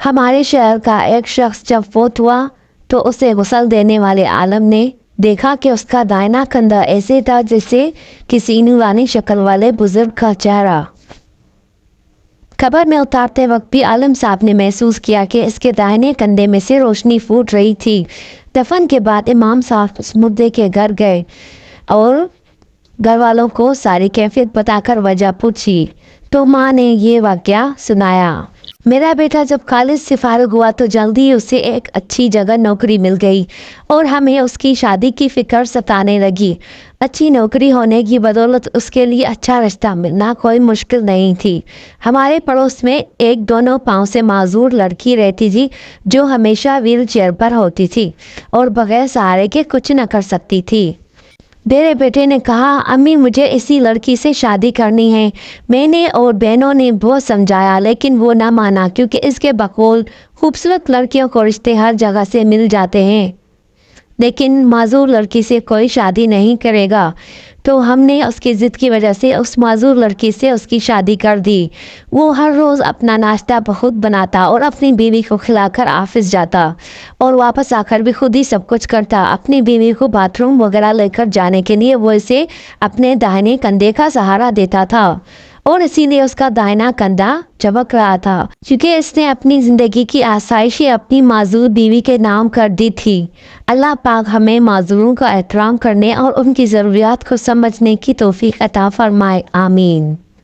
ہمارے شہر کا ایک شخص جب فوت ہوا تو اسے غسل دینے والے عالم نے دیکھا کہ اس کا دائنا کندھا ایسے تھا جیسے کسی نورانی شکل والے بزرگ کا چہرہ۔ قبر میں اتارتے وقت بھی عالم صاحب نے محسوس کیا کہ اس کے دائنے کندھے میں سے روشنی پھوٹ رہی تھی۔ دفن کے بعد امام صاحب اس مردے کے گھر گئے اور گھر والوں کو ساری کیفیت بتا کر وجہ پوچھی تو ماں نے یہ واقعہ سنایا۔ میرا بیٹا جب کالج سے فارغ ہوا تو جلدی اسے ایک اچھی جگہ نوکری مل گئی اور ہمیں اس کی شادی کی فکر ستانے لگی۔ اچھی نوکری ہونے کی بدولت اس کے لیے اچھا رشتہ ملنا کوئی مشکل نہیں تھی۔ ہمارے پڑوس میں ایک دونوں پاؤں سے معذور لڑکی رہتی تھی جو ہمیشہ ویل چیئر پر ہوتی تھی اور بغیر سہارے کے کچھ نہ کر سکتی تھی۔ میرے بیٹے نے کہا امی مجھے اسی لڑکی سے شادی کرنی ہے۔ میں نے اور بہنوں نے بہت سمجھایا لیکن وہ نہ مانا کیونکہ اس کے بقول خوبصورت لڑکیوں کو رشتے ہر جگہ سے مل جاتے ہیں لیکن معذور لڑکی سے کوئی شادی نہیں کرے گا۔ تو ہم نے اس کی ضد کی وجہ سے اس معذور لڑکی سے اس کی شادی کر دی۔ وہ ہر روز اپنا ناشتہ بخود بناتا اور اپنی بیوی کو کھلا کر آفس جاتا اور واپس آ کر بھی خود ہی سب کچھ کرتا۔ اپنی بیوی کو باتھ روم وغیرہ لے کر جانے کے لیے وہ اسے اپنے داہنے کندھے کا سہارا دیتا تھا اور اسی لیے اس کا داہنا کندھا چمک رہا تھا کیونکہ اس نے اپنی زندگی کی آسائشیں اپنی معذور بیوی کے نام کر دی تھی۔ اللہ پاک ہمیں معذوروں کا احترام کرنے اور ان کی ضروریات کو سمجھنے کی توفیق عطا فرمائے، آمین۔